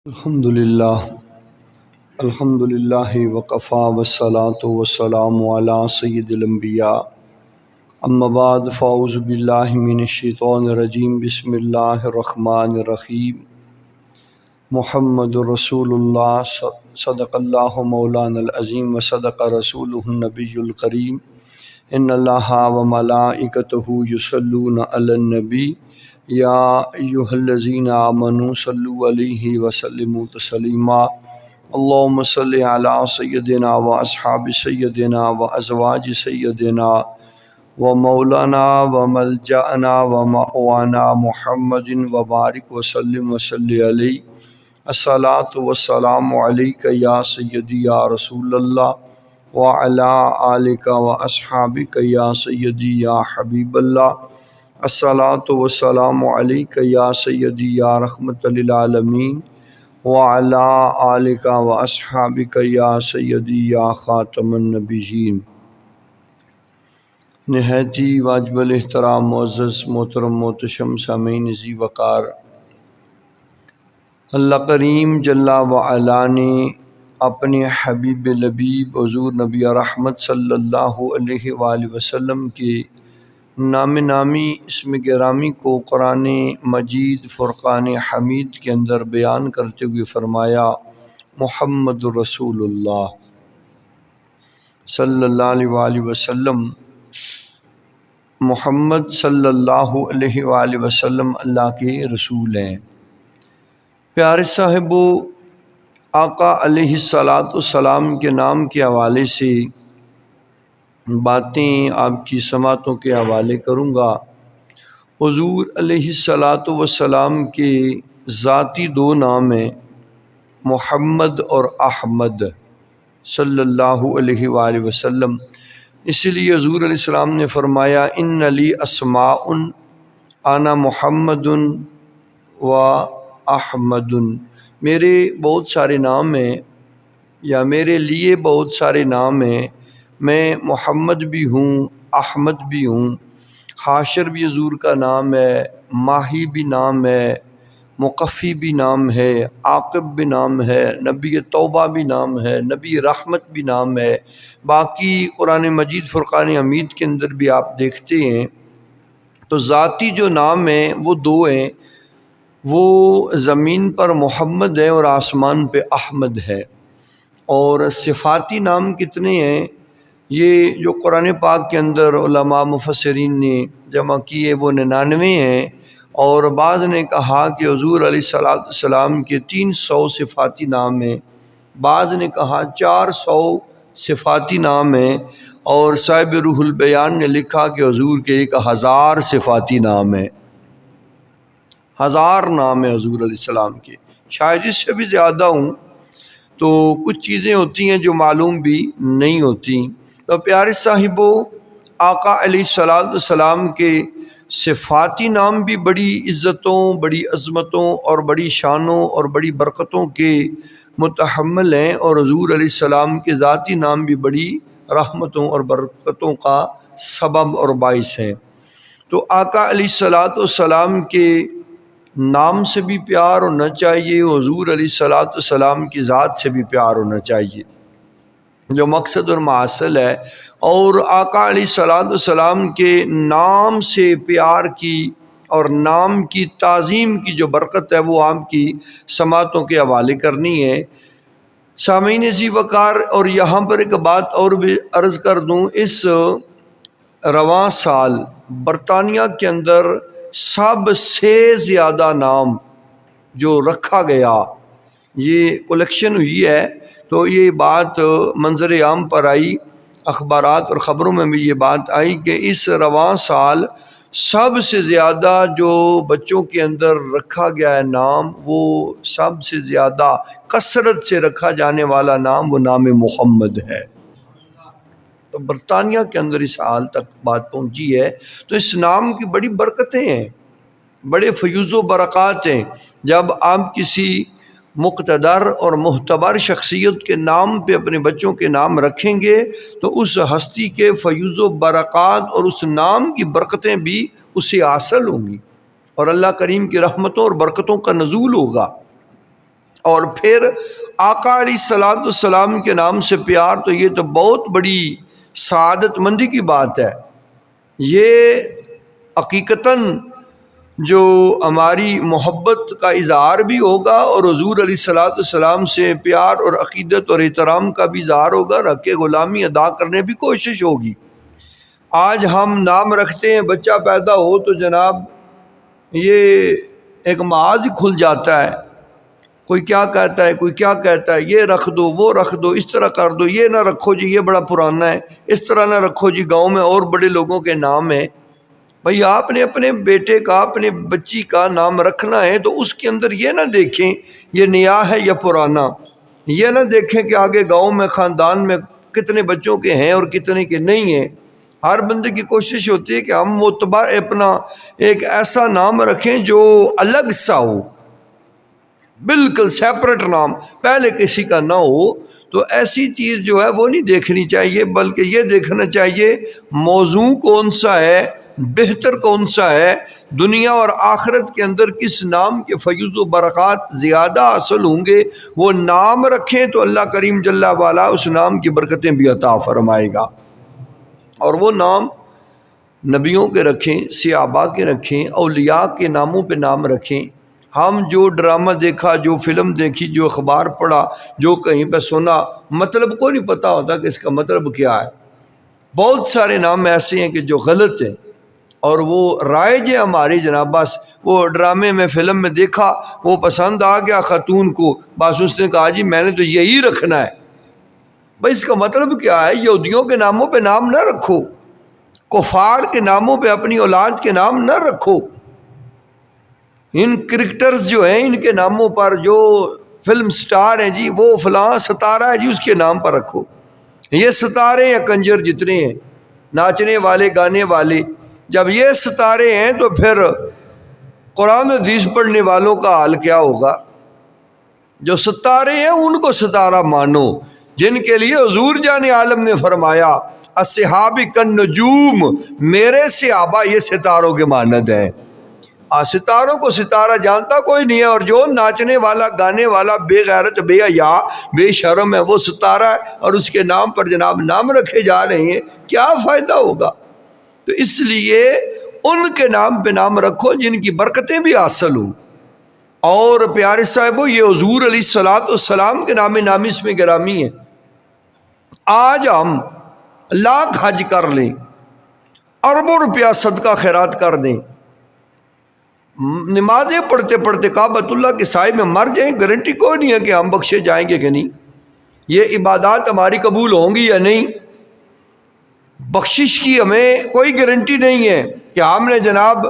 الحمدللہ وقفا والصلاة والسلام علی سید الانبیاء اما بعد فاعوذ باللہ من الشیطان الرجیم بسم اللہ الرحمن الرحیم محمد رسول اللہ صدق اللہ مولانا العظیم وصدق رسولہ النبی الکریم ان اللہ وملائکتہ یصلون علی النبی یا ایہا الذین آمنوا صلوا علیہ وسلموا تسلیما اللہم صلی علی سیدنا و اصحاب سیدنا و ازواج سیدنا و مولانا و ملجأنا و مأوانا محمد و بارک وسلم وصلی علیہ الصلاۃ والسلام علیک یا سیدی یا رسول اللہ وعلی آلک و اصحابک یا سیدی یا حبیب اللہ الصلاۃ والسلام علیک یا سیدی یا رحمت للعالمین وعلی آلک و اصحابک یا سیدی یا خاتم النبیین۔ نہایت ہی واجب الاحترام معزز محترم محتشم سامعین ذی وقار، اللہ کریم جل وعلا نے اپنے حبیب لبیب حضور نبی رحمت صلی اللہ علیہ وآلہ وسلم کے نام نامی اسم گرامی کو قرآن مجید فرقان حمید کے اندر بیان کرتے ہوئے فرمایا محمد رسول اللہ صلی اللہ علیہ وآلہ وسلم۔ محمد صلی اللہ علیہ وآلہ وسلم اللہ کے رسول ہیں۔ پیارے صاحبو، آقا علیہ السلام کے نام کے حوالے سے باتیں آپ کی سماعتوں کے حوالے کروں گا۔ حضور علیہ السلام کے ذاتی دو نام ہیں، محمد اور احمد صلی اللہ علیہ وآلہ وسلم۔ اس لیے حضور علیہ السلام نے فرمایا ان لی اسماء انا محمد و احمد، میرے بہت سارے نام ہیں یا میرے لیے بہت سارے نام ہیں، میں محمد بھی ہوں، احمد بھی ہوں، حاشر بھی حضور کا نام ہے، ماہی بھی نام ہے، مقفی بھی نام ہے، عاقب بھی نام ہے، نبی توبہ بھی نام ہے، نبی رحمت بھی نام ہے۔ باقی قرآن مجید فرقان حمید کے اندر بھی آپ دیکھتے ہیں تو ذاتی جو نام ہیں وہ دو ہیں، وہ زمین پر محمد ہے اور آسمان پہ احمد ہے۔ اور صفاتی نام کتنے ہیں، یہ جو قرآن پاک کے اندر علماء مفسرین نے جمع کیے وہ 99 ہیں، اور بعض نے کہا کہ حضور علیہ السلام کے 300 صفاتی نام ہیں، بعض نے کہا 400 صفاتی نام ہیں، اور صاحب روح البیان نے لکھا کہ حضور کے 1000 صفاتی نام ہیں۔ 1000 نام ہیں حضور علیہ السلام کے، شاید اس سے بھی زیادہ ہوں، تو کچھ چیزیں ہوتی ہیں جو معلوم بھی نہیں ہوتی۔ تو پیارے صاحبو، آقا علیہ السلام کے صفاتی نام بھی بڑی عزتوں، بڑی عظمتوں اور بڑی شانوں اور بڑی برکتوں کے متحمل ہیں، اور حضور علیہ السلام کے ذاتی نام بھی بڑی رحمتوں اور برکتوں کا سبب اور باعث ہیں۔ تو آقا علیہ السلام کے نام سے بھی پیار ہونا چاہیے، حضور علیہ السلام کی ذات سے بھی پیار ہونا چاہیے، جو مقصد اور محاصل ہے۔ اور آقا علیہ السلام کے نام سے پیار کی اور نام کی تعظیم کی جو برکت ہے وہ آپ کی سماعتوں کے حوالے کرنی ہے۔ سامعین ذی وقار، اور یہاں پر ایک بات اور بھی عرض کر دوں، اس رواں سال برطانیہ کے اندر سب سے زیادہ نام جو رکھا گیا، یہ کلیکشن ہوئی ہے، تو یہ بات منظر عام پر آئی، اخبارات اور خبروں میں بھی یہ بات آئی کہ اس رواں سال سب سے زیادہ جو بچوں کے اندر رکھا گیا ہے نام، وہ سب سے زیادہ کثرت سے رکھا جانے والا نام وہ نام محمد ہے۔ تو برطانیہ کے اندر اس حال تک بات پہنچی ہے۔ تو اس نام کی بڑی برکتیں ہیں، بڑے فیوز و برکات ہیں۔ جب آپ کسی مقتدر اور معتبر شخصیت کے نام پہ اپنے بچوں کے نام رکھیں گے تو اس ہستی کے فیوز و برکات اور اس نام کی برکتیں بھی اسے حاصل ہوں گی، اور اللہ کریم کی رحمتوں اور برکتوں کا نزول ہوگا۔ اور پھر آقا علیہ الصلوۃ والسلام کے نام سے پیار، تو یہ تو بہت بڑی سعادت مندی کی بات ہے۔ یہ حقیقتاً جو ہماری محبت کا اظہار بھی ہوگا اور حضور علیہ الصلوۃ والسلام سے پیار اور عقیدت اور احترام کا بھی اظہار ہوگا، اور حق غلامی ادا کرنے بھی کوشش ہوگی۔ آج ہم نام رکھتے ہیں، بچہ پیدا ہو تو جناب یہ ایک محاذ کھل جاتا ہے، کوئی کیا کہتا ہے، کوئی کیا کہتا ہے، یہ رکھ دو، وہ رکھ دو، اس طرح کر دو، یہ نہ رکھو جی یہ بڑا پرانا ہے، اس طرح نہ رکھو جی، گاؤں میں اور بڑے لوگوں کے نام ہیں۔ بھئی آپ نے اپنے بیٹے کا، اپنے بچی کا نام رکھنا ہے تو اس کے اندر یہ نہ دیکھیں یہ نیا ہے یا پرانا، یہ نہ دیکھیں کہ آگے گاؤں میں خاندان میں کتنے بچوں کے ہیں اور کتنے کے نہیں ہیں۔ ہر بندے کی کوشش ہوتی ہے کہ ہم معتبر اپنا ایک ایسا نام رکھیں جو الگ سا ہو، بالکل سیپریٹ نام، پہلے کسی کا نہ ہو۔ تو ایسی چیز جو ہے وہ نہیں دیکھنی چاہیے، بلکہ یہ دیکھنا چاہیے موضوع کون سا ہے، بہتر کون سا ہے، دنیا اور آخرت کے اندر کس نام کے فیض و برکات زیادہ حاصل ہوں گے، وہ نام رکھیں تو اللہ کریم جل وعلا اس نام کی برکتیں بھی عطا فرمائے گا۔ اور وہ نام نبیوں کے رکھیں، صحابہ کے رکھیں، اولیاء کے ناموں پہ نام رکھیں۔ ہم جو ڈرامہ دیکھا، جو فلم دیکھی، جو اخبار پڑھا، جو کہیں پہ سنا، مطلب کو نہیں پتہ ہوتا کہ اس کا مطلب کیا ہے۔ بہت سارے نام ایسے ہیں کہ جو غلط ہیں اور وہ رائج ہے ہماری جناب، بس وہ ڈرامے میں فلم میں دیکھا، وہ پسند آ گیا خاتون کو، بس اس نے کہا جی میں نے تو یہی رکھنا ہے۔ بھائی اس کا مطلب کیا ہے؟ یہودیوں کے ناموں پہ نام نہ رکھو، کفار کے ناموں پہ اپنی اولاد کے نام نہ رکھو، ان کرکٹرز جو ہیں ان کے ناموں پر، جو فلم سٹار ہیں جی وہ فلاں ستارہ ہے جی اس کے نام پر رکھو۔ یہ ستارے یا کنجر جتنے ہیں، ناچنے والے گانے والے، جب یہ ستارے ہیں تو پھر قرآن حدیث پڑھنے والوں کا حال کیا ہوگا؟ جو ستارے ہیں ان کو ستارہ مانو، جن کے لیے حضور جان عالم نے فرمایا اصحابی کالنجوم، میرے صحابہ یہ ستاروں کے مانند ہیں۔ ستاروں کو ستارہ جانتا کوئی نہیں ہے، اور جو ناچنے والا گانے والا بے غیرت بے حیا بے شرم ہے وہ ستارہ ہے، اور اس کے نام پر جناب نام رکھے جا رہے ہیں، کیا فائدہ ہوگا؟ تو اس لیے ان کے نام پہ نام رکھو جن کی برکتیں بھی حاصل ہوں۔ اور پیارے صاحبو یہ حضور علیہ الصلوۃ والسلام کے نام نامی اس میں گرامی ہے۔ آج ہم لاکھ حج کر لیں، اربوں روپیہ صدقہ خیرات کر دیں، نمازیں پڑھتے پڑھتے کعبۃ اللہ کے سائے میں مر جائیں، گارنٹی کوئی نہیں ہے کہ ہم بخشے جائیں گے کہ نہیں، یہ عبادات ہماری قبول ہوں گی یا نہیں، بخشش کی ہمیں کوئی گارنٹی نہیں ہے کہ ہم نے جناب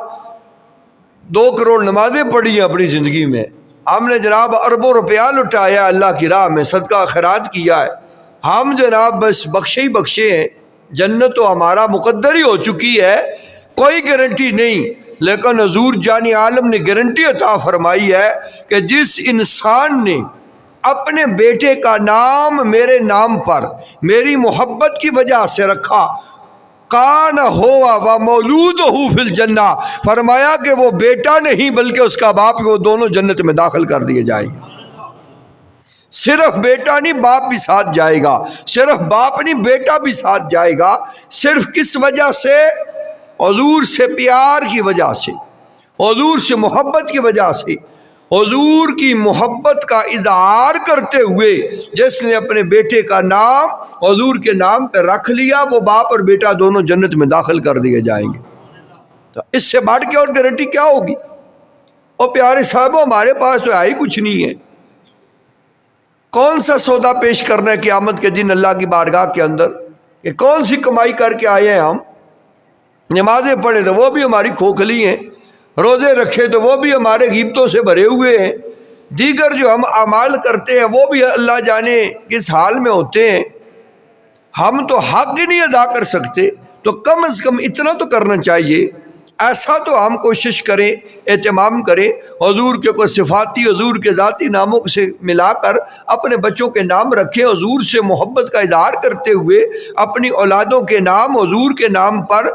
2 کروڑ نمازیں پڑھی ہیں اپنی زندگی میں، ہم نے جناب اربوں روپیہ لٹایا اللہ کی راہ میں، صدقہ خیرات کیا ہے، ہم جناب بس بخشے ہی بخشے ہیں، جنت تو ہمارا مقدر ہی ہو چکی ہے، کوئی گارنٹی نہیں۔ لیکن حضور جان عالم نے گارنٹی عطا فرمائی ہے کہ جس انسان نے اپنے بیٹے کا نام میرے نام پر میری محبت کی وجہ سے رکھا، کان ہوا و مولود ہو فی الجنہ، فرمایا کہ وہ بیٹا نہیں بلکہ اس کا باپ، وہ دونوں جنت میں داخل کر دیے جائیں گے۔ صرف بیٹا نہیں باپ بھی ساتھ جائے گا، صرف باپ نہیں بیٹا بھی ساتھ جائے گا۔ صرف کس وجہ سے؟ حضور سے پیار کی وجہ سے، حضور سے محبت کی وجہ سے، حضور کی محبت کا اظہار کرتے ہوئے جس نے اپنے بیٹے کا نام حضور کے نام پہ رکھ لیا، وہ باپ اور بیٹا دونوں جنت میں داخل کر دیے جائیں گے۔ تو اس سے بڑھ کے اور گارنٹی کیا ہوگی؟ اور پیارے صاحبوں ہمارے پاس تو ہی کچھ نہیں ہے، کون سا سودا پیش کرنا ہے قیامت کے دن اللہ کی بارگاہ کے اندر، کہ کون سی کمائی کر کے آئے ہیں ہم؟ نمازیں پڑھے تو وہ بھی ہماری کھوکھلی ہیں، روزے رکھے تو وہ بھی ہمارے غیبتوں سے بھرے ہوئے ہیں، دیگر جو ہم اعمال کرتے ہیں وہ بھی اللہ جانے کس حال میں ہوتے ہیں، ہم تو حق ہی نہیں ادا کر سکتے، تو کم از کم اتنا تو کرنا چاہیے، ایسا تو ہم کوشش کریں، اہتمام کریں، حضور کے کوئی صفاتی حضور کے ذاتی ناموں سے ملا کر اپنے بچوں کے نام رکھیں، حضور سے محبت کا اظہار کرتے ہوئے اپنی اولادوں کے نام حضور کے نام پر،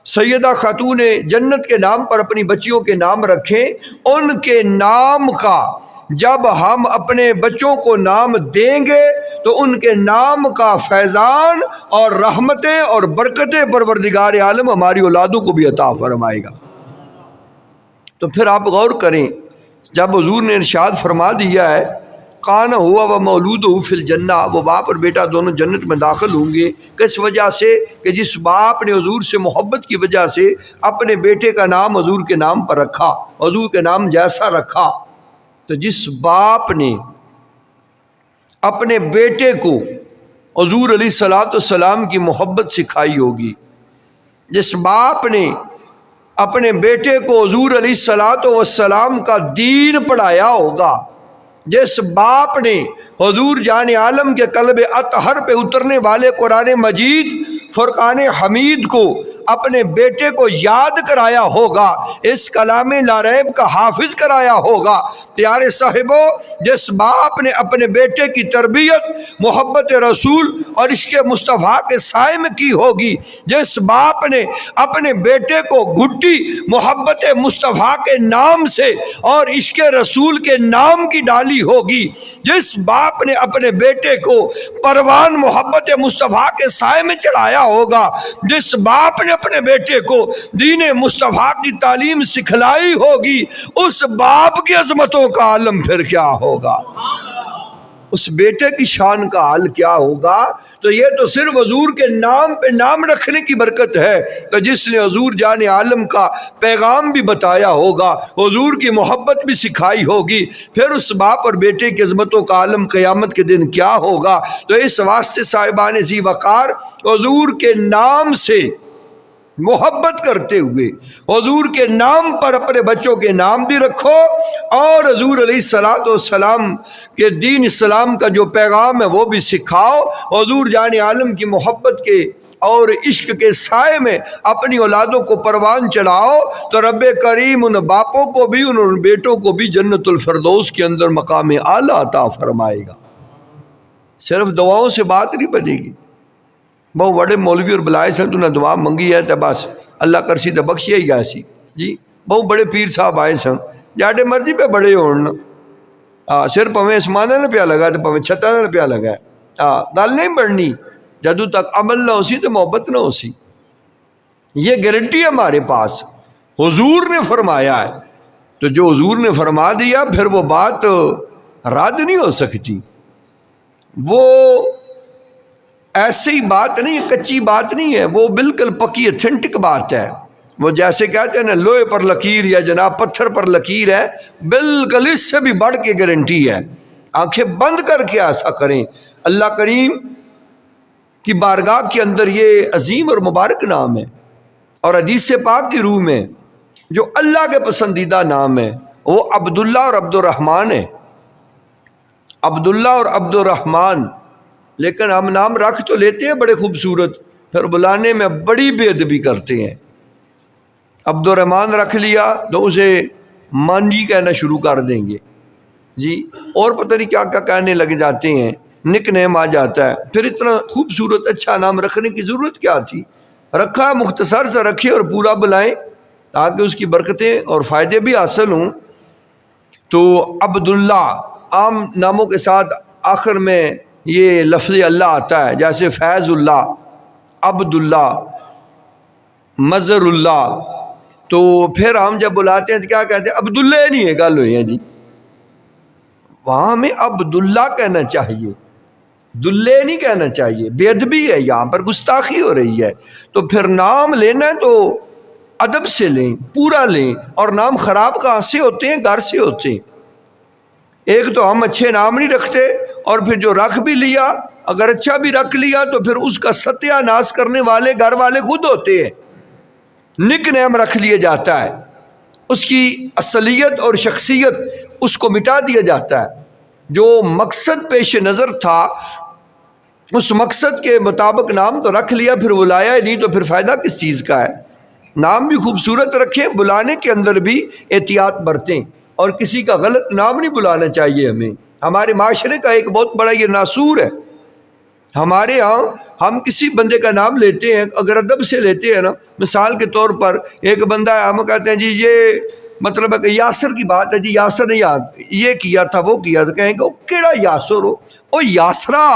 سیدہ خاتون جنت کے نام پر اپنی بچیوں کے نام رکھیں، ان کے نام کا جب ہم اپنے بچوں کو نام دیں گے تو ان کے نام کا فیضان اور رحمتیں اور برکتیں پروردگار عالم ہماری اولادوں کو بھی عطا فرمائے گا۔ تو پھر آپ غور کریں، جب حضور نے ارشاد فرما دیا ہے کان ہوا و مولود ہو فی الجنہ، وہ باپ اور بیٹا دونوں جنت میں داخل ہوں گے، کس وجہ سے کہ جس باپ نے حضور سے محبت کی وجہ سے اپنے بیٹے کا نام حضور کے نام پر رکھا، حضور کے نام جیسا رکھا۔ تو جس باپ نے اپنے بیٹے کو حضور علیہ الصلوۃ والسلام کی محبت سکھائی ہوگی، جس باپ نے اپنے بیٹے کو حضور علیہ الصلوۃ والسلام کا دین پڑھایا ہوگا، جس باپ نے حضور جان عالم کے قلب اطہر پہ اترنے والے قرآن مجید فرقان حمید کو اپنے بیٹے کو یاد کرایا ہوگا، اس کلام لا ریب کا حافظ کرایا ہوگا۔ پیارے صاحبو، جس باپ نے اپنے بیٹے کی تربیت محبت رسول اور عشق مصطفیٰ کے سائے میں کی ہوگی، جس باپ نے اپنے بیٹے کو گھٹی محبت مصطفیٰ کے نام سے اور عشق رسول کے نام کی ڈالی ہوگی، جس باپ نے اپنے بیٹے کو پروان محبت مصطفیٰ کے سائے میں چڑھایا ہوگا، جس باپ نے اپنے بیٹے کو دین مصطفیٰ کی تعلیم سکھلائی ہوگی، اس باپ کی عظمتوں کا عالم پھر کیا ہوگا، اس بیٹے کی شان کا حال کیا ہوگا۔ تو یہ تو صرف حضور کے نام پہ نام رکھنے کی برکت ہے، تو جس نے حضور جان عالم کا پیغام بھی بتایا ہوگا، حضور کی محبت بھی سکھائی ہوگی، پھر اس باپ اور بیٹے کی عظمتوں کا عالم قیامت کے دن کیا ہوگا۔ تو اس واسطے صاحبان ذی وقار حضور کے نام سے محبت کرتے ہوئے حضور کے نام پر اپنے بچوں کے نام بھی رکھو، اور حضور علیہ الصلوۃ والسلام کے دین اسلام کا جو پیغام ہے وہ بھی سکھاؤ، حضور جان عالم کی محبت کے اور عشق کے سائے میں اپنی اولادوں کو پروان چڑھاؤ، تو رب کریم ان باپوں کو بھی ان بیٹوں کو بھی جنت الفردوس کے اندر مقام اعلیٰ عطا فرمائے گا۔ صرف دعاؤں سے بات نہیں بنے گی۔ بہت بڑے مولوی اور بلائے سن تو نہ دعا منگی ہے تو بس اللہ کرسی تو بخشی ہی گیا سی جی۔ بہت بڑے پیر صاحب آئے سن، جاڑے مرضی پہ بڑے ہونا، صرف پویں اسمانہ نہ پیا لگا تو پویں چھتا نہ پیا لگا، گل نہیں بڑھنی جدو تک عمل نہ ہو سی تو محبت نہ ہو سی۔ یہ گارنٹی ہمارے پاس حضور نے فرمایا ہے، تو جو حضور نے فرما دیا پھر وہ بات رد نہیں ہو سکتی، وہ ایسی بات نہیں، کچی بات نہیں ہے، وہ بالکل پکی اتھینٹک بات ہے۔ وہ جیسے کہتے ہیں نا لوہے پر لکیر یا جناب پتھر پر لکیر ہے، بالکل اس سے بھی بڑھ کے گارنٹی ہے۔ آنکھیں بند کر کے ایسا کریں۔ اللہ کریم کی بارگاہ کے اندر یہ عظیم اور مبارک نام ہے، اور حدیث پاک کی روح میں جو اللہ کے پسندیدہ نام ہے وہ عبداللہ اور عبد الرحمن ہے، عبداللہ اور عبد الرحمن۔ لیکن ہم نام رکھ تو لیتے ہیں بڑے خوبصورت، پھر بلانے میں بڑی بے ادبی کرتے ہیں۔ عبد الرحمن رکھ لیا تو اسے مانجی کہنا شروع کر دیں گے جی، اور پتہ نہیں کیا کیا کہنے لگ جاتے ہیں، نک نیم آ جاتا ہے۔ پھر اتنا خوبصورت اچھا نام رکھنے کی ضرورت کیا تھی؟ رکھا مختصر سے رکھے اور پورا بلائیں تاکہ اس کی برکتیں اور فائدے بھی حاصل ہوں۔ تو عبداللہ عام ناموں کے ساتھ آخر میں یہ لفظ اللہ آتا ہے، جیسے فیض اللہ، عبداللہ، مظہر اللہ۔ تو پھر ہم جب بلاتے ہیں تو کیا کہتے ہیں؟ عبداللہ نہیں ہے گل ہوئی ہے جی، وہاں ہمیں عبداللہ کہنا چاہیے، دلے نہیں کہنا چاہیے، بے ادبی ہے، یہاں پر گستاخی ہو رہی ہے۔ تو پھر نام لینا ہے تو ادب سے لیں، پورا لیں، اور نام خراب کہاں سے ہوتے ہیں؟ گھر سے ہوتے ہیں۔ ایک تو ہم اچھے نام نہیں رکھتے، اور پھر جو رکھ بھی لیا اگر اچھا بھی رکھ لیا تو پھر اس کا ستیہ ناش کرنے والے گھر والے خود ہوتے ہیں۔ نک نیم رکھ لیا جاتا ہے، اس کی اصلیت اور شخصیت اس کو مٹا دیا جاتا ہے۔ جو مقصد پیش نظر تھا اس مقصد کے مطابق نام تو رکھ لیا، پھر بلایا ہی نہیں تو پھر فائدہ کس چیز کا ہے؟ نام بھی خوبصورت رکھیں، بلانے کے اندر بھی احتیاط برتیں، اور کسی کا غلط نام نہیں بلانا چاہیے ہمیں۔ ہمارے معاشرے کا ایک بہت بڑا یہ ناسور ہے، ہمارے ہاں ہم کسی بندے کا نام لیتے ہیں اگر ادب سے لیتے ہیں نا، مثال کے طور پر ایک بندہ ہے، ہم کہتے ہیں جی یہ مطلب ہے کہ یاسر کی بات ہے جی، یاسر نے یہ کیا تھا وہ کیا تھا، کہیں گے وہ کیڑا یاسر ہو، وہ یاسرا،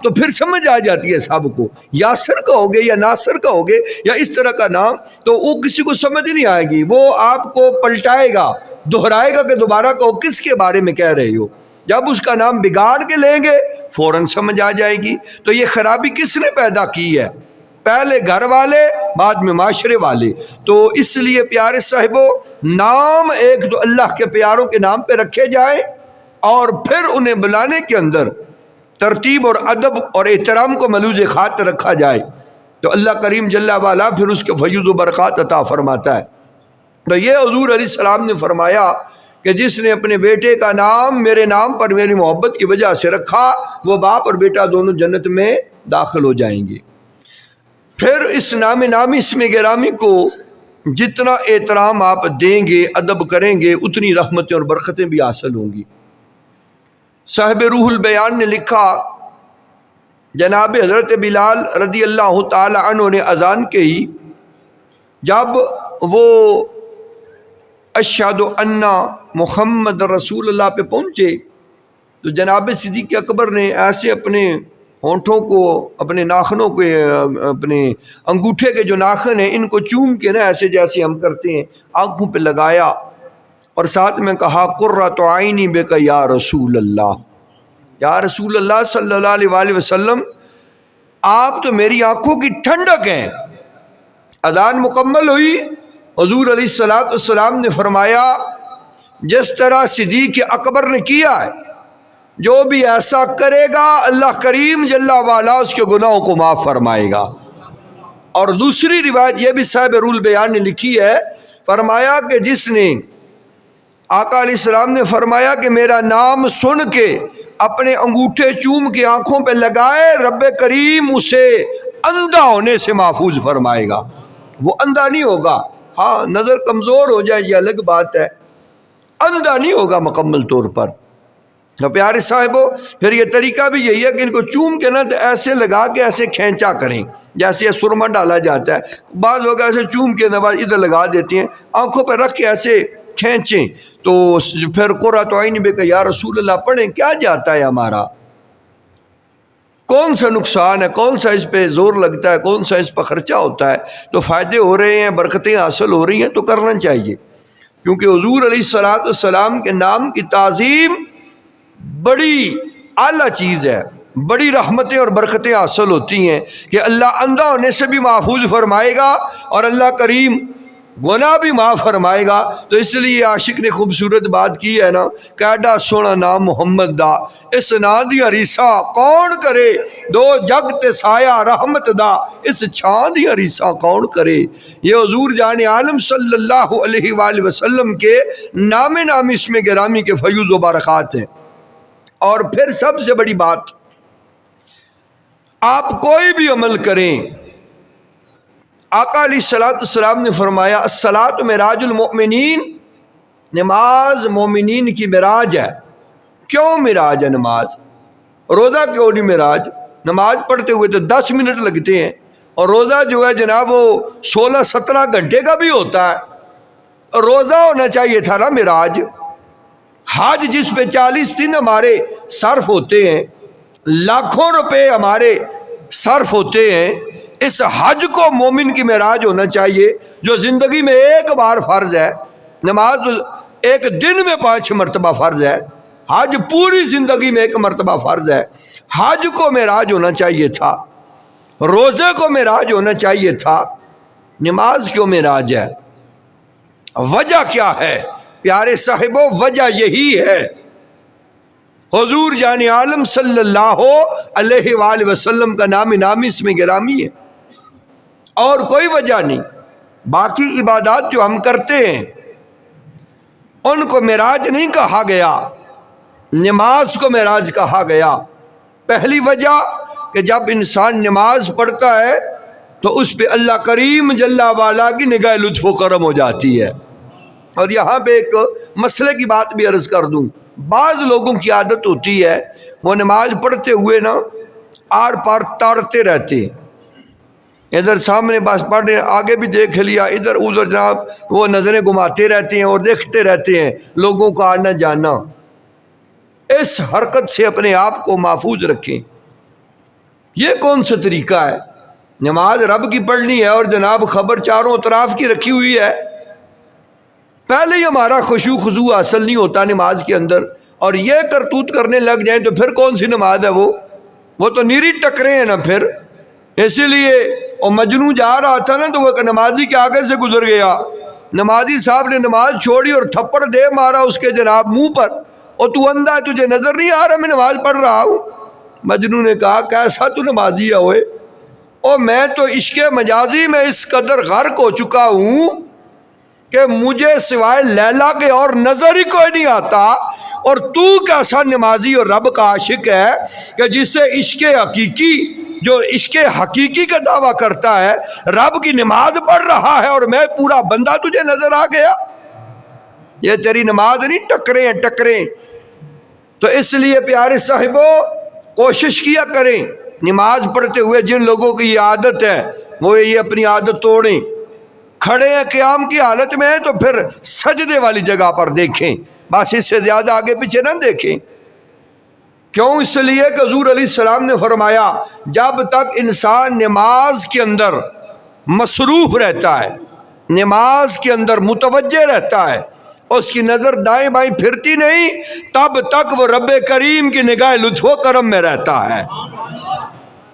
تو پھر سمجھ آ جاتی ہے سب کو، یاسر کا ہوگے یا ناصر کا ہوگے یا اس طرح کا نام، تو وہ کسی کو سمجھ نہیں آئے گی، وہ آپ کو پلٹائے گا، دہرائے گا کہ دوبارہ کہو کس کے بارے میں کہہ رہے ہو۔ جب اس کا نام بگاڑ کے لیں گے فوراً سمجھ آ جائے گی۔ تو یہ خرابی کس نے پیدا کی ہے؟ پہلے گھر والے، بعد میں معاشرے والے۔ تو اس لیے پیارے صاحبو، نام ایک تو اللہ کے پیاروں کے نام پہ رکھے جائیں، اور پھر انہیں بلانے کے اندر ترتیب اور ادب اور احترام کو ملوز خاطر رکھا جائے، تو اللہ کریم جل وعلا پھر اس کے فیض و برکات عطا فرماتا ہے۔ تو یہ حضور علیہ السلام نے فرمایا کہ جس نے اپنے بیٹے کا نام میرے نام پر میری محبت کی وجہ سے رکھا، وہ باپ اور بیٹا دونوں جنت میں داخل ہو جائیں گے۔ پھر اس نامی اسم گرامی کو جتنا احترام آپ دیں گے، ادب کریں گے، اتنی رحمتیں اور برکتیں بھی حاصل ہوں گی۔ صاحب روح البیان نے لکھا، جناب حضرت بلال رضی اللہ تعالی عنہ نے اذان کہی، جب وہ اشہد ان محمد رسول اللہ پہ پہنچے تو جناب صدیق اکبر نے ایسے اپنے ہونٹوں کو، اپنے ناخنوں کو، اپنے انگوٹھے کے جو ناخن ہیں ان کو چوم کے نا ایسے جیسے ہم کرتے ہیں آنکھوں پہ لگایا، اور ساتھ میں کہا قرۃ عینی بک یا رسول اللہ، یا رسول اللہ صلی اللہ علیہ وآلہ وسلم، آپ تو میری آنکھوں کی ٹھنڈک ہیں۔ اذان مکمل ہوئی، حضور علیہ السلام نے فرمایا جس طرح صدیق اکبر نے کیا ہے، جو بھی ایسا کرے گا اللہ کریم جل وعلا اس کے گناہوں کو معاف فرمائے گا۔ اور دوسری روایت یہ بھی صاحب روح البیان نے لکھی ہے، فرمایا کہ جس نے، آقا علیہ السلام نے فرمایا کہ میرا نام سن کے اپنے انگوٹھے چوم کے آنکھوں پہ لگائے، رب کریم اسے اندھا ہونے سے محفوظ فرمائے گا۔ وہ اندھا نہیں ہوگا، ہاں نظر کمزور ہو جائے یہ الگ بات ہے، اندھا نہیں ہوگا مکمل طور پر۔ تو پیارے صاحبو، پھر یہ طریقہ بھی یہی ہے کہ ان کو چوم کے نا ایسے لگا کے ایسے کھینچا کریں، جیسے سرما ڈالا جاتا ہے، بعض لوگ ایسے چوم کے ادھر لگا دیتے ہیں، آنکھوں پہ رکھ کے ایسے کھینچیں، تو پھر قرۃ عین بک یا رسول اللہ پڑھیں، کیا جاتا ہے ہمارا؟ کون سا نقصان ہے؟ کون سا اس پہ زور لگتا ہے؟ کون سا اس پہ خرچہ ہوتا ہے؟ تو فائدے ہو رہے ہیں، برکتیں حاصل ہو رہی ہیں تو کرنا چاہیے، کیونکہ حضور علیہ السلام کے نام کی تعظیم بڑی اعلیٰ چیز ہے، بڑی رحمتیں اور برکتیں حاصل ہوتی ہیں کہ اللہ اندھا ہونے سے بھی محفوظ فرمائے گا اور اللہ کریم گناہ بھی معاف فرمائے گا۔ تو اس لیے عاشق نے خوبصورت بات کی ہے نا کہ ایڈا سونا نام محمد دا، اس نا دیا ریسا کون کرے، دو جگ تے سایہ رحمت دا، اس چھان دیا ریسا کون کرے۔ یہ حضور جان عالم صلی اللہ علیہ وآلہ وسلم کے نام اسم گرامی کے فیوز و برکات ہیں۔ اور پھر سب سے بڑی بات، آپ کوئی بھی عمل کریں، آقا علیہ السلام نے فرمایا الصلاۃ معراج المؤمنین، نماز مومنین کی معراج ہے۔ کیوں معراج ہے نماز؟ روزہ کیوں نہیں معراج؟ نماز پڑھتے ہوئے تو 10 منٹ لگتے ہیں، اور روزہ جو ہے جناب وہ 16-17 گھنٹے کا بھی ہوتا ہے۔ روزہ ہونا چاہیے تھا نا معراج۔ حج جس پہ 40 دن ہمارے صرف ہوتے ہیں، لاکھوں روپے ہمارے صرف ہوتے ہیں، اس حج کو مومن کی معراج ہونا چاہیے، جو زندگی میں ایک بار فرض ہے۔ نماز ایک دن میں 5 مرتبہ فرض ہے، حج پوری زندگی میں 1 مرتبہ فرض ہے۔ حج کو معراج ہونا چاہیے تھا، روزے کو معراج ہونا چاہیے تھا، نماز کیوں معراج ہے؟ وجہ کیا ہے پیارے صاحبو؟ وجہ یہی ہے، حضور جان عالم صلی اللہ علیہ وآلہ وسلم کا نام اسم گرامی ہے، اور کوئی وجہ نہیں۔ باقی عبادات جو ہم کرتے ہیں ان کو معراج نہیں کہا گیا، نماز کو معراج کہا گیا۔ پہلی وجہ کہ جب انسان نماز پڑھتا ہے تو اس پہ اللہ کریم جل وعلا کی نگاہ لطف و کرم ہو جاتی ہے۔ اور یہاں پہ ایک مسئلے کی بات بھی عرض کر دوں، بعض لوگوں کی عادت ہوتی ہے وہ نماز پڑھتے ہوئے نا آر پار تاڑتے رہتے ہیں، ادھر سامنے بس پڑھ رہے ہیں، آگے بھی دیکھ لیا، ادھر ادھر جناب وہ نظریں گھماتے رہتے ہیں اور دیکھتے رہتے ہیں لوگوں کا آنا جانا۔ اس حرکت سے اپنے آپ کو محفوظ رکھیں۔ یہ کون سا طریقہ ہے؟ نماز رب کی پڑھنی ہے اور جناب خبر چاروں اطراف کی رکھی ہوئی ہے۔ پہلے ہی ہمارا خشوع خضوع حاصل نہیں ہوتا نماز کے اندر، اور یہ کرتوت کرنے لگ جائیں تو پھر کون سی نماز ہے وہ تو نیری ٹکرے ہیں نا پھر۔ اسی لیے وہ مجنوں جا رہا تھا نا تو وہ نمازی کے آگے سے گزر گیا، نمازی صاحب نے نماز چھوڑی اور تھپڑ دے مارا اس کے جناب منہ پر، اور تو اندھا ہے، تجھے نظر نہیں آ رہا میں نماز پڑھ رہا ہوں؟ مجنوں نے کہا کیسا تو نمازی ہے ہوئے، اور میں تو عشق مجازی میں اس قدر غرق ہو چکا ہوں کہ مجھے سوائے لیلا کے اور نظر ہی کوئی نہیں آتا، اور تو کیسا نمازی اور رب کا عاشق ہے کہ جس سے عشق حقیقی، جو عشق حقیقی کا دعویٰ کرتا ہے، رب کی نماز پڑھ رہا ہے اور میں پورا بندہ تجھے نظر آ گیا؟ یہ تیری نماز نہیں، ٹکرے ہیں ٹکرے۔ تو اس لیے پیارے صاحبوں کوشش کیا کریں نماز پڑھتے ہوئے، جن لوگوں کی یہ عادت ہے وہ یہ اپنی عادت توڑیں۔ کھڑے ہیں قیام کی حالت میں ہیں تو پھر سجدے والی جگہ پر دیکھیں، بس اس سے زیادہ آگے پیچھے نہ دیکھیں۔ کیوں؟ اس لیے کہ حضور علیہ السلام نے فرمایا جب تک انسان نماز کے اندر مصروف رہتا ہے، نماز کے اندر متوجہ رہتا ہے، اس کی نظر دائیں بائیں پھرتی نہیں، تب تک وہ رب کریم کی نگاہ لطف و کرم میں رہتا ہے،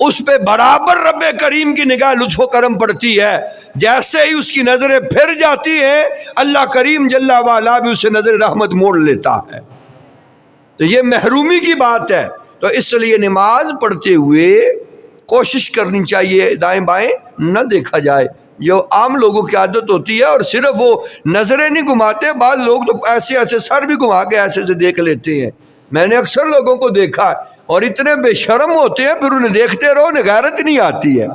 اس پہ برابر رب کریم کی نگاہ لطف و کرم پڑتی ہے۔ جیسے ہی اس کی نظریں پھر جاتی ہیں، اللہ کریم جل وعلا بھی اسے نظر رحمت موڑ لیتا ہے۔ تو یہ محرومی کی بات ہے۔ تو اس لیے نماز پڑھتے ہوئے کوشش کرنی چاہیے دائیں بائیں نہ دیکھا جائے، جو عام لوگوں کی عادت ہوتی ہے، اور صرف وہ نظریں نہیں گھماتے، بعض لوگ تو ایسے ایسے سر بھی گھما کے ایسے سے دیکھ لیتے ہیں۔ میں نے اکثر لوگوں کو دیکھا ہے، اور اتنے بے شرم ہوتے ہیں، پھر انہیں دیکھتے رہو، انہیں غیرت نہیں آتی ہے۔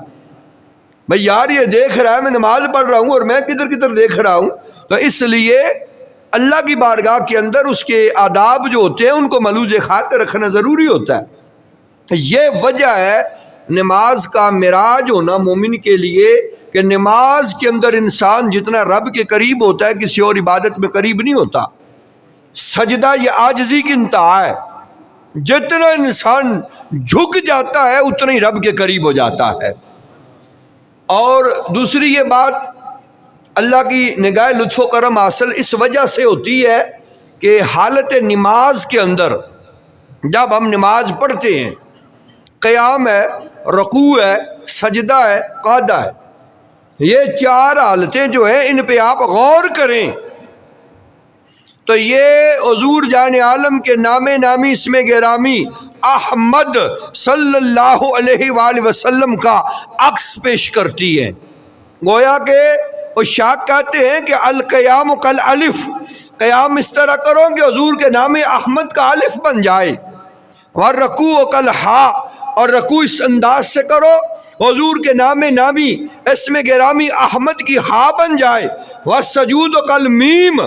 بھئی یار یہ دیکھ رہا ہے، میں نماز پڑھ رہا ہوں اور میں کدھر کدھر دیکھ رہا ہوں۔ تو اس لیے اللہ کی بارگاہ کے اندر اس کے آداب جو ہوتے ہیں ان کو ملوز خاطر رکھنا ضروری ہوتا ہے۔ یہ وجہ ہے نماز کا معراج ہونا مومن کے لیے، کہ نماز کے اندر انسان جتنا رب کے قریب ہوتا ہے کسی اور عبادت میں قریب نہیں ہوتا۔ سجدہ یہ عاجزی کی انتہا ہے، جتنا انسان جھک جاتا ہے اتنا ہی رب کے قریب ہو جاتا ہے۔ اور دوسری یہ بات، اللہ کی نگاہ لطف و کرم حاصل اس وجہ سے ہوتی ہے کہ حالت نماز کے اندر جب ہم نماز پڑھتے ہیں، قیام ہے، رکوع ہے، سجدہ ہے، قعدہ ہے، یہ چار حالتیں جو ہیں ان پہ آپ غور کریں تو یہ حضور جان عالم کے نام نامی اسم گرامی احمد صلی اللہ علیہ وآلہ وسلم کا عکس پیش کرتی ہے۔ گویا کہ عشاق کہتے ہیں کہ القیام کالالف، قیام اس طرح کرو کہ حضور کے نام احمد کا الف بن جائے، والرکوع کالحاء، اور رکوع اس انداز سے کرو حضور کے نام نامی اسم گرامی احمد کی ہاء بن جائے، والسجود کالمیم،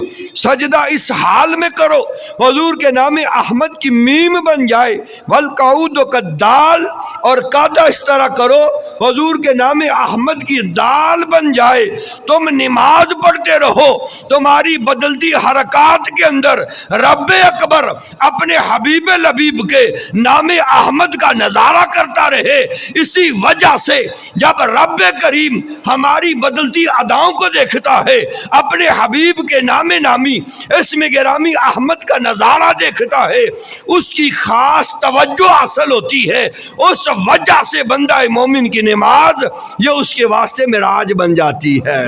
سجدہ اس حال میں کرو حضور کے نام احمد کی میم بن جائے، والقعود کالدال، اور قعدہ اس طرح کرو حضور کے نام احمد کی دال بن جائے۔ تم نماز پڑھتے رہو، تمہاری بدلتی حرکات کے اندر رب اکبر اپنے حبیب لبیب کے نام احمد کا نظارہ کرتا رہے۔ اسی وجہ سے جب رب کریم ہماری بدلتی اداؤں کو دیکھتا ہے، اپنے حبیب کے نام نامی اسم گرامی احمد کا نظارہ دیکھتا ہے، اس کی خاص توجہ حاصل ہوتی ہے۔ اس وجہ سے بندہ مومن کی نماز یہ اس کے واسطے معراج بن جاتی ہے۔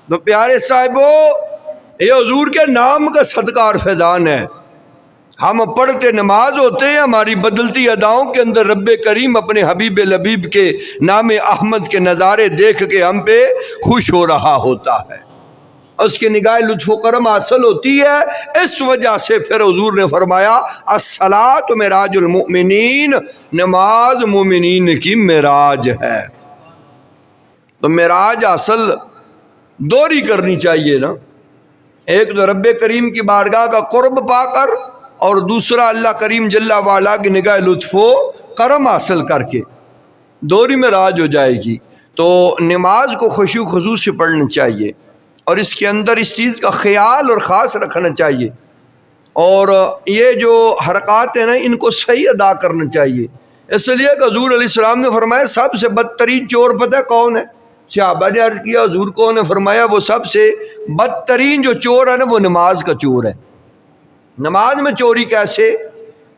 تو پیارے صاحبو، یہ حضور کے نام کا صدقہ اور فیضان ہے۔ ہم پڑھتے نماز ہوتے ہیں، ہماری بدلتی اداؤں کے اندر رب کریم اپنے حبیب لبیب کے نام احمد کے نظارے دیکھ کے ہم پہ خوش ہو رہا ہوتا ہے، اس کی نگاہ لطف و کرم حاصل ہوتی ہے۔ اس وجہ سے پھر حضور نے فرمایا الصلاۃ معراج المؤمنین، نماز مومنین کی معراج ہے۔ تو معراج حاصل دوری کرنی چاہیے نا، ایک تو رب کریم کی بارگاہ کا قرب پا کر، اور دوسرا اللہ کریم جل وعلا کی نگاہ لطف و کرم حاصل کر کے۔ دوری میں راج ہو جائے گی۔ تو نماز کو خشوع خضوع سے پڑھنا چاہیے، اور اس کے اندر اس چیز کا خیال اور خاص رکھنا چاہیے، اور یہ جو حرکات ہیں نا ان کو صحیح ادا کرنا چاہیے۔ اس لیے کہ حضور علیہ السلام نے فرمایا سب سے بدترین چور پتہ ہے کون ہے؟ صحابہ نے عرض کیا حضور کون ہے؟ فرمایا وہ سب سے بدترین جو چور ہے نا وہ نماز کا چور ہے۔ نماز میں چوری کیسے؟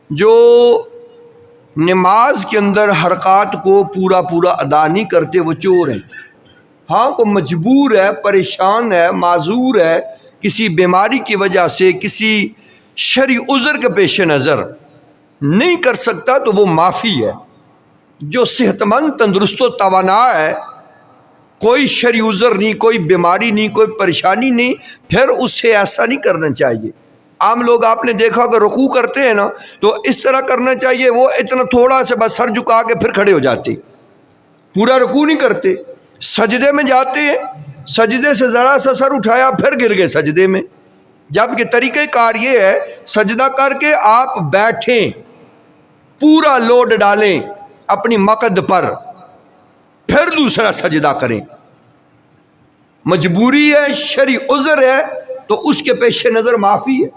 جو نماز کے اندر حرکات کو پورا ادا نہیں کرتے وہ چور ہیں۔ ہاں کوئی مجبور ہے، پریشان ہے، معذور ہے، کسی بیماری کی وجہ سے، کسی شرعی عذر کے پیش نظر نہیں کر سکتا تو وہ معافی ہے۔ جو صحت مند، تندرست و توانا ہے، کوئی شرعی عذر نہیں، کوئی بیماری نہیں، کوئی پریشانی نہیں، پھر اس سے ایسا نہیں کرنا چاہیے۔ عام لوگ آپ نے دیکھا کہ رکوع کرتے ہیں نا تو اس طرح کرنا چاہیے، وہ اتنا تھوڑا سا بس سر جھکا کے پھر کھڑے ہو جاتے، پورا رکوع نہیں کرتے۔ سجدے میں جاتے ہیں، سجدے سے ذرا سا سر اٹھایا پھر گر گئے سجدے میں، جبکہ طریقہ کار یہ ہے سجدہ کر کے آپ بیٹھیں، پورا لوڈ ڈالیں اپنی مقد پر، پھر دوسرا سجدہ کریں۔ مجبوری ہے، شرعی عذر ہے تو اس کے پیش نظر معافی ہے۔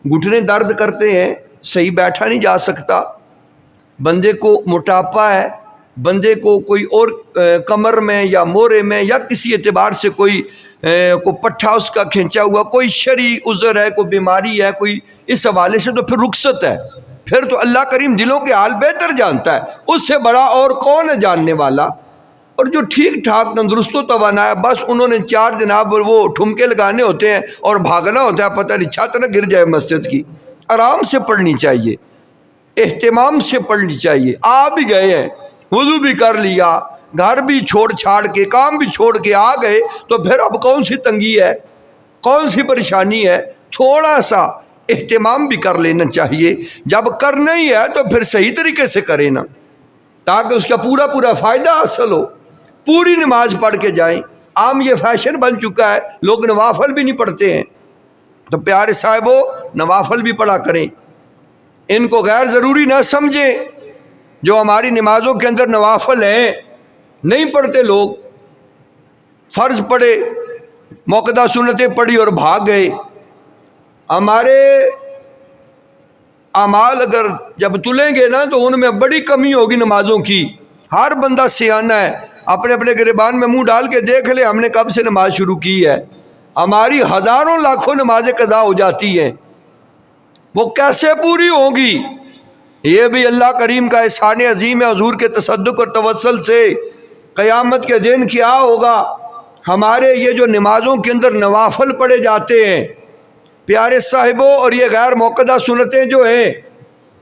گھٹنے درد کرتے ہیں، صحیح بیٹھا نہیں جا سکتا، بندے کو موٹاپا ہے، بندے کو کوئی اور کمر میں یا مورے میں یا کسی اعتبار سے کوئی پٹھا اس کا کھینچا ہوا، کوئی شرعی عذر ہے، کوئی بیماری ہے، کوئی اس حوالے سے، تو پھر رخصت ہے۔ پھر تو اللہ کریم دلوں کے حال بہتر جانتا ہے، اس سے بڑا اور کون ہے جاننے والا۔ اور جو ٹھیک ٹھاک تندرست و توانا ہے، بس انہوں نے 4 جناب وہ ٹھمکے لگانے ہوتے ہیں اور بھاگنا ہوتا ہے، پتہ نہیں چھت نہ گر جائے مسجد کی۔ آرام سے پڑھنی چاہیے، اہتمام سے پڑھنی چاہیے۔ آ بھی گئے ہیں، وضو بھی کر لیا، گھر بھی چھوڑ چھاڑ کے، کام بھی چھوڑ کے آ گئے، تو پھر اب کون سی تنگی ہے، کون سی پریشانی ہے؟ تھوڑا سا اہتمام بھی کر لینا چاہیے۔ جب کرنا ہی ہے تو پھر صحیح طریقے سے کریں نا، تاکہ اس کا پورا فائدہ حاصل ہو۔ پوری نماز پڑھ کے جائیں۔ عام یہ فیشن بن چکا ہے، لوگ نوافل بھی نہیں پڑھتے ہیں، تو پیارے صاحبو نوافل بھی پڑھا کریں، ان کو غیر ضروری نہ سمجھیں۔ جو ہماری نمازوں کے اندر نوافل ہیں نہیں پڑھتے لوگ، فرض پڑھے، موقدہ سنتیں پڑھی اور بھاگ گئے۔ ہمارے اعمال اگر جب تلیں گے نا تو ان میں بڑی کمی ہوگی نمازوں کی۔ ہر بندہ سیانہ ہے، اپنے اپنے گریبان میں منہ ڈال کے دیکھ لے ہم نے کب سے نماز شروع کی ہے۔ ہماری ہزاروں لاکھوں نمازیں قضا ہو جاتی ہیں، وہ کیسے پوری ہوں گی؟ یہ بھی اللہ کریم کا احسان عظیم ہے۔ حضور کے تصدق اور توسل سے قیامت کے دن کیا ہوگا؟ ہمارے یہ جو نمازوں کے اندر نوافل پڑھے جاتے ہیں پیارے صاحبوں، اور یہ غیر موقدہ سنتیں جو ہیں،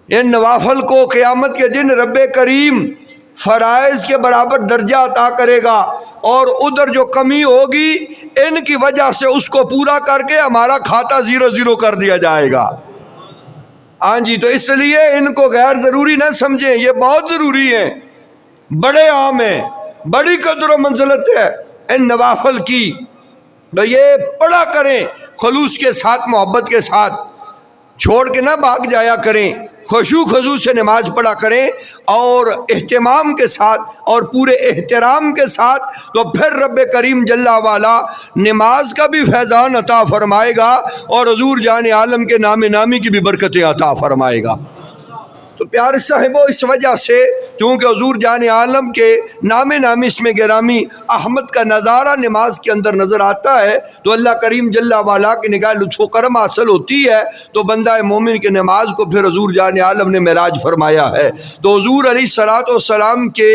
ان نوافل کو قیامت کے دن رب کریم فرائض کے برابر درجہ عطا کرے گا، اور ادھر جو کمی ہوگی ان کی وجہ سے اس کو پورا کر کے ہمارا کھاتا 0 کر دیا جائے گا۔ ہاں جی، تو اس لیے ان کو غیر ضروری نہ سمجھیں، یہ بہت ضروری ہیں، بڑے عام ہیں، بڑی قدر و منزلت ہے ان نوافل کی۔ تو یہ پڑھا کریں خلوص کے ساتھ، محبت کے ساتھ، چھوڑ کے نہ بھاگ جایا کریں، خشوع خضوع سے نماز پڑھا کریں، اور اہتمام کے ساتھ اور پورے احترام کے ساتھ، تو پھر رب کریم جل والا نماز کا بھی فیضان عطا فرمائے گا، اور حضور جان عالم کے نام نامی کی بھی برکتیں عطا فرمائے گا۔ تو پیارے صاحبو اس وجہ سے چونکہ حضور جان عالم کے نام نامی اسم گرامی احمد کا نظارہ نماز کے اندر نظر آتا ہے، تو اللہ کریم جل والا کی نگاہ لطف و کرم حاصل ہوتی ہے، تو بندہ مومن کی نماز کو پھر حضور جان عالم نے معراج فرمایا ہے۔ تو حضور علیہ الصلوۃ والسلام کے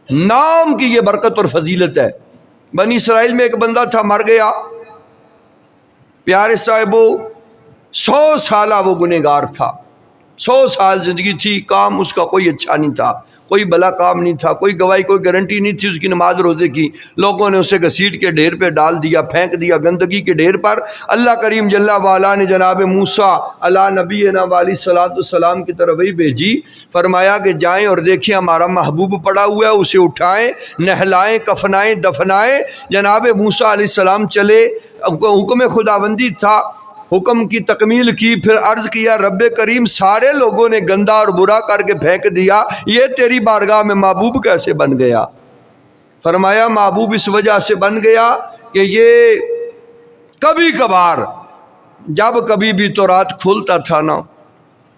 نام کی یہ برکت اور فضیلت ہے۔ بنی اسرائیل میں ایک بندہ تھا، مر گیا، پیارے صاحبو 100 سالہ وہ گنہگار تھا، 100 سال زندگی تھی، کام اس کا کوئی اچھا نہیں تھا، کوئی بھلا کام نہیں تھا، کوئی گواہی، کوئی گارنٹی نہیں تھی اس کی نماز روزے کی۔ لوگوں نے اسے گھسیٹ کے ڈھیر پہ ڈال دیا، پھینک دیا گندگی کے ڈھیر پر۔ اللہ کریم جل وعلا نے جناب موسیٰ علی نبینا علیہ الصلوۃ والسلام کی طرف وہی بھیجی، فرمایا کہ جائیں اور دیکھیں ہمارا محبوب پڑا ہوا ہے، اسے اٹھائیں، نہلائیں، کفنائیں، دفنائیں۔ جناب موسیٰ علیہ السلام چلے، حکم خداوندی تھا، حکم کی تکمیل کی، پھر عرض کیا رب کریم سارے لوگوں نے گندا اور برا کر کے پھینک دیا، یہ تیری بارگاہ میں محبوب کیسے بن گیا؟ فرمایا محبوب اس وجہ سے بن گیا کہ یہ کبھی کبھار جب کبھی بھی تو رات کھولتا تھا نا،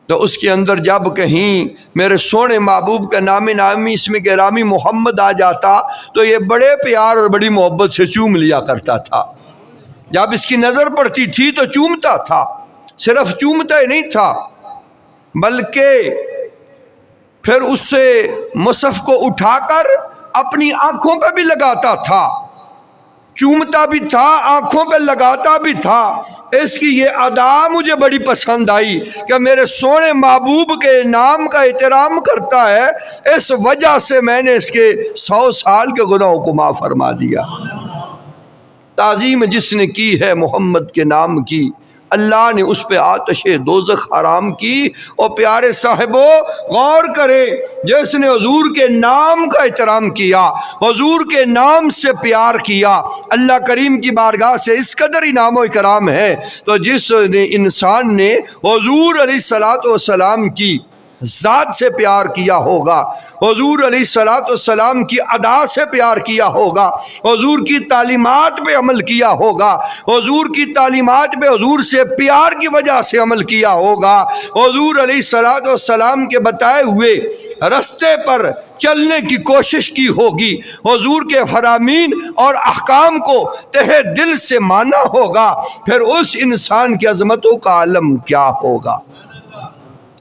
تو اس کے اندر جب کہیں میرے سونے محبوب کا نام نامی اسم گرامی محمد آ جاتا تو یہ بڑے پیار اور بڑی محبت سے چوم لیا کرتا تھا۔ جب اس کی نظر پڑتی تھی تو چومتا تھا، صرف چومتا ہی نہیں تھا بلکہ پھر اس سے مصحف کو اٹھا کر اپنی آنکھوں پہ بھی لگاتا تھا، چومتا بھی تھا، آنکھوں پہ لگاتا بھی تھا۔ اس کی یہ ادا مجھے بڑی پسند آئی کہ میرے سونے محبوب کے نام کا احترام کرتا ہے، اس وجہ سے میں نے اس کے 100 سال کے گناہوں کو معاف فرما دیا۔ تعظیم جس نے کی ہے محمد کے نام کی، اللہ نے اس پہ آتش دوزخ حرام کی۔ اور پیارے صاحبو غور کرے، جس نے حضور کے نام کا احترام کیا، حضور کے نام سے پیار کیا، اللہ کریم کی بارگاہ سے اس قدر انعام و اکرام ہے۔ تو جس نے انسان نے حضور علیہ الصلوۃ والسلام کی ذات سے پیار کیا ہوگا، حضور علیہ الصلوۃ والسلام کی ادا سے پیار کیا ہوگا، حضور کی تعلیمات پہ عمل کیا ہوگا، حضور کی تعلیمات پہ حضور سے پیار کی وجہ سے عمل کیا ہوگا، حضور علیہ الصلوۃ والسلام کے بتائے ہوئے رستے پر چلنے کی کوشش کی ہوگی، حضور کے فرامین اور احکام کو تہہ دل سے مانا ہوگا، پھر اس انسان کی عظمتوں کا عالم کیا ہوگا۔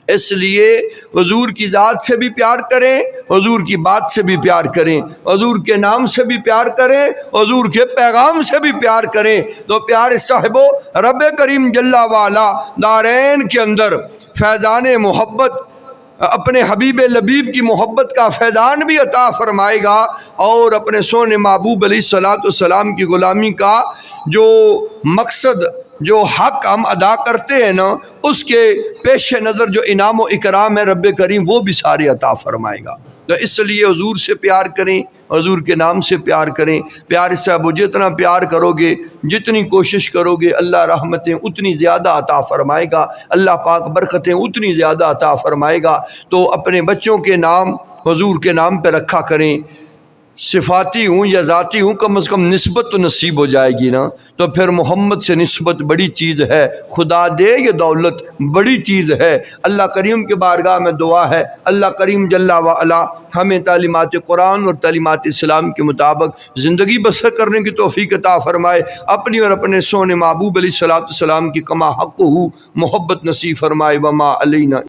اس لیے حضور کی ذات سے بھی پیار کریں، حضور کی بات سے بھی پیار کریں، حضور کے نام سے بھی پیار کریں، حضور کے پیغام سے بھی پیار کریں۔ تو پیارے صاحبو رب کریم جل وعلا دارین کے اندر فیضان محبت، اپنے حبیب لبیب کی محبت کا فیضان بھی عطا فرمائے گا، اور اپنے سونے محبوب علیہ الصلوۃ والسلام کی غلامی کا جو مقصد، جو حق ہم ادا کرتے ہیں نا، اس کے پیش نظر جو انعام و اکرام ہے رب کریم وہ بھی سارے عطا فرمائے گا۔ تو اس لیے حضور سے پیار کریں، حضور کے نام سے پیار کریں۔ پیارے صاحب جتنا پیار کرو گے، جتنی کوشش کرو گے، اللہ رحمتیں اتنی زیادہ عطا فرمائے گا، اللہ پاک برکتیں اتنی زیادہ عطا فرمائے گا۔ تو اپنے بچوں کے نام حضور کے نام پہ رکھا کریں، صفاتی ہوں یا ذاتی ہوں، کم از کم نسبت تو نصیب ہو جائے گی نا۔ تو پھر محمد سے نسبت بڑی چیز ہے، خدا دے یہ دولت بڑی چیز ہے۔ اللہ کریم کے بارگاہ میں دعا ہے، اللہ کریم جل وعلا ہمیں تعلیمات قرآن اور تعلیمات اسلام کے مطابق زندگی بسر کرنے کی توفیق عطا فرمائے، اپنی اور اپنے سونے محبوب علیہ الصلوۃ والسلام کی کما حق ہو محبت نصیب فرمائے۔ وما علینا